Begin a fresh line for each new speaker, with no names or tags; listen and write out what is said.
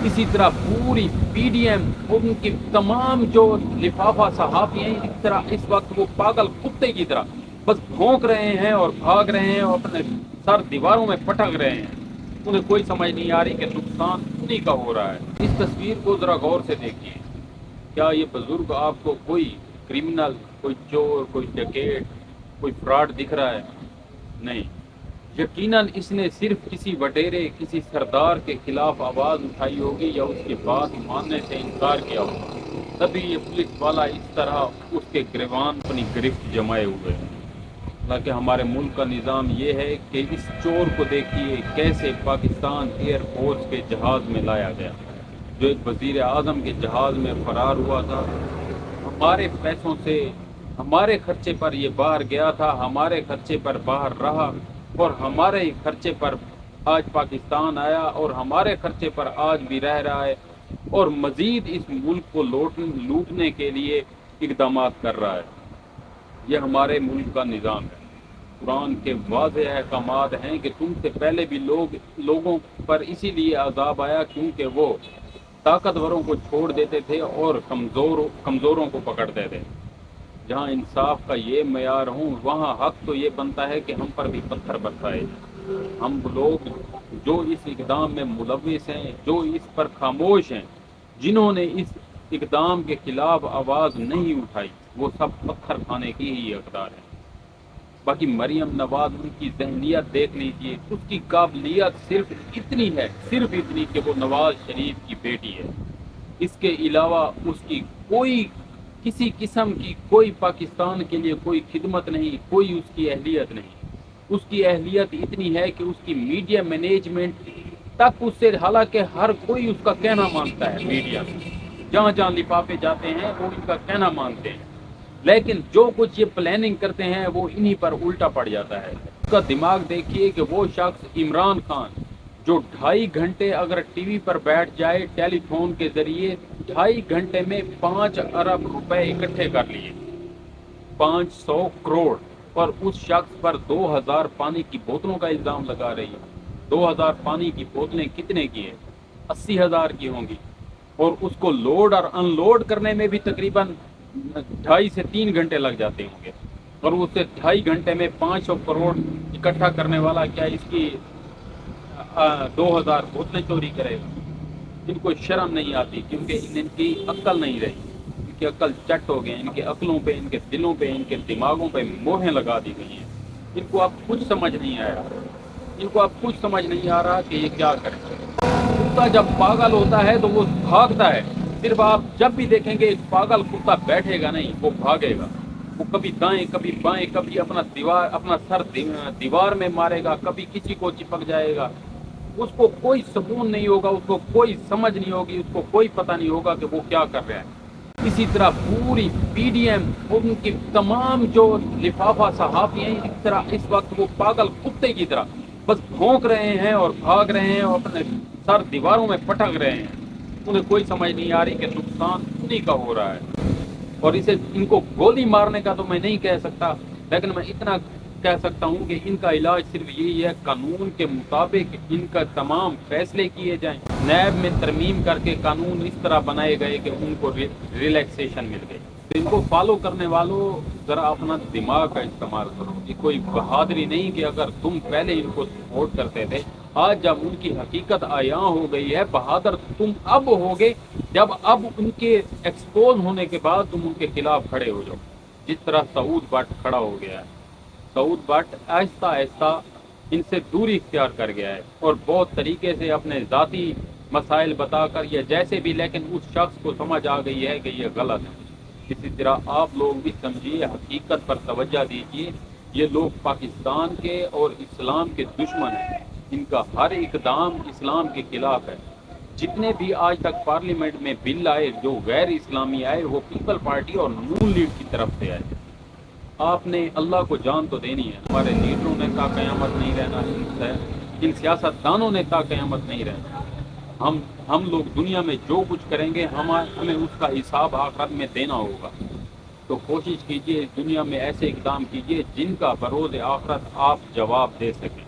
اسی طرح پوری پی ڈی ایم ان کی تمام جو لفافہ صحافی ہیں اس طرح اس وقت وہ پاگل کتے کی طرح بس بھونک رہے ہیں اور بھاگ رہے ہیں اور اپنے سر دیواروں میں پٹک رہے ہیں. انہیں کوئی سمجھ نہیں آ رہی کہ نقصان انہی کا ہو رہا ہے. اس تصویر کو ذرا غور سے دیکھیے. کیا یہ بزرگ آپ کو کوئی کرمنل، کوئی چور، کوئی ڈکیٹ، کوئی فراڈ دکھ رہا ہے؟ نہیں. یقیناً اس نے صرف کسی وڈیرے، کسی سردار کے خلاف آواز اٹھائی ہوگی یا اس کی بات ماننے سے انکار کیا ہوگا، تبھی یہ پولیس والا اس طرح اس کے گریبان اپنی گرفت جمائے ہوئے ہیں. حالانکہ ہمارے ملک کا نظام یہ ہے کہ اس چور کو دیکھیے کیسے پاکستان ایئر فورس کے جہاز میں لایا گیا، جو ایک وزیر اعظم کے جہاز میں فرار ہوا تھا. ہمارے پیسوں سے، ہمارے خرچے پر یہ باہر گیا تھا، ہمارے خرچے پر باہر رہا اور ہمارے ہی خرچے پر آج پاکستان آیا اور ہمارے خرچے پر آج بھی رہ رہا ہے اور مزید اس ملک کو لوٹنے کے لیے اقدامات کر رہا ہے. یہ ہمارے ملک کا نظام ہے. قرآن کے واضح احکامات ہیں کہ تم سے پہلے بھی لوگوں پر اسی لیے عذاب آیا کیونکہ وہ طاقتوروں کو چھوڑ دیتے تھے اور کمزوروں کو پکڑتے تھے. جہاں انصاف کا یہ معیار ہوں وہاں حق تو یہ بنتا ہے کہ ہم پر بھی پتھر برسائے. ہم لوگ جو اس اقدام میں ملوث ہیں، جو اس پر خاموش ہیں، جنہوں نے اس اقدام کے خلاف آواز نہیں اٹھائی، وہ سب پتھر کھانے کی ہی حقدار ہیں. باقی مریم نواز ان کی ذہنیت دیکھ لیجئے، اس کی قابلیت صرف اتنی ہے، صرف اتنی کہ وہ نواز شریف کی بیٹی ہے. اس کے علاوہ اس کی کوئی کسی قسم کی کوئی پاکستان کے لیے کوئی خدمت نہیں، کوئی اس کی اہلیت نہیں. اس کی اہلیت اتنی ہے کہ اس کی میڈیا مینجمنٹ تک اس سے، حالانکہ ہر کوئی اس کا کہنا مانتا ہے، میڈیا میں جہاں جہاں لفافے جاتے ہیں وہ ان کا کہنا مانتے ہیں، لیکن جو کچھ یہ پلاننگ کرتے ہیں وہ انہی پر الٹا پڑ جاتا ہے. اس کا دماغ دیکھیے کہ وہ شخص عمران خان جو 2.5 گھنٹے اگر ٹی وی پر بیٹھ جائے ٹیلی فون کے ذریعے، 2.5 گھنٹے میں 5 ارب روپے اکٹھے کر لیے، 500 کروڑ، اور اس شخص پر 2000 پانی کی بوتلوں کا الزام لگا رہی ہے. 2000 پانی کی بوتلیں کتنے کی ہیں؟ 80,000 کی ہوں گی. اور اس کو لوڈ اور ان لوڈ کرنے میں بھی تقریباً 2.5 سے 3 گھنٹے لگ جاتے ہوں گے. اور اس سے 2.5 گھنٹے میں 500 کروڑ اکٹھا کرنے والا کیا اس کی 2000 بوتلیں چوری کرے گا؟ ان کو شرم نہیں آتی کیونکہ ان کی عقل نہیں رہی. ان کی عقل چٹ ہو گئے، ان کے عقلوں پہ، ان کے دلوں پہ، ان کے دماغوں پہ مہریں لگا دی گئی ہیں. ان کو اب کچھ سمجھ نہیں آیا، ان کو اب کچھ سمجھ نہیں آ رہا کہ یہ کیا کریں. کتا جب پاگل ہوتا ہے تو وہ بھاگتا ہے. صرف آپ جب بھی دیکھیں گے ایک پاگل کتا بیٹھے گا نہیں، وہ بھاگے گا. وہ کبھی دائیں کبھی بائیں، کبھی اپنا سر دیوار میں مارے گا، کبھی کسی کو چپک جائے گا. اس کو کوئی سکون نہیں ہوگا، اس کو کوئی سمجھ نہیں ہوگی، اس کو کوئی پتہ نہیں ہوگا کہ وہ کیا کر رہا ہے. اسی طرح پوری پی ڈی ایم ان کی تمام جو لفافہ صحافی ہیں اس طرح اس وقت وہ پاگل کتے کی طرح بس بھونک رہے ہیں اور بھاگ رہے ہیں اور اپنے سر دیواروں میں پٹک رہے ہیں. انہیں کوئی سمجھ نہیں آ رہی کہ نقصان انہی کا ہو رہا ہے. اور ان کو گولی مارنے کا تو میں نہیں کہہ سکتا، لیکن میں اتنا کہہ سکتا ہوں کہ ان کا علاج صرف یہی ہے، قانون کے مطابق ان کا تمام فیصلے کیے جائیں. نیب میں ترمیم کر کے قانون اس طرح بنائے گئے کہ ان کو ریلیکسیشن مل گئی. ان کو فالو کرنے والوں ذرا اپنا دماغ کا استعمال کرو. یہ کوئی بہادری نہیں کہ اگر تم پہلے ان کو سپورٹ کرتے تھے، آج جب ان کی حقیقت عیاں ہو گئی ہے، بہادر تم اب ہوگے جب اب ان کے ایکسپوز ہونے کے بعد تم ان کے خلاف کھڑے ہو جاؤ، جس طرح سعود بٹ کھڑا ہو گیا ہے. سعود بٹ آہستہ آہستہ ان سے دوری اختیار کر گیا ہے اور بہت طریقے سے اپنے ذاتی مسائل بتا کر یا جیسے بھی، لیکن اس شخص کو سمجھ آ گئی ہے کہ یہ غلط ہے. اسی طرح آپ لوگ بھی سمجھیے، حقیقت پر توجہ دیجیے. یہ لوگ پاکستان کے اور اسلام کے دشمن ہیں. ان کا ہر اقدام اسلام کے خلاف ہے. جتنے بھی آج تک پارلیمنٹ میں بل آئے جو غیر اسلامی آئے، وہ پیپل پارٹی اور نون لیگ کی طرف سے آئے. آپ نے اللہ کو جان تو دینی ہے. ہمارے لیڈروں نے تا قیامت نہیں رہنا، ان سیاست دانوں نے تا قیامت نہیں رہنا. ہم لوگ دنیا میں جو کچھ کریں گے ہمیں اس کا حساب آخرت میں دینا ہوگا. تو کوشش کیجئے اس دنیا میں ایسے اقدام کیجئے جن کا بروز آخرت آپ جواب دے سکیں.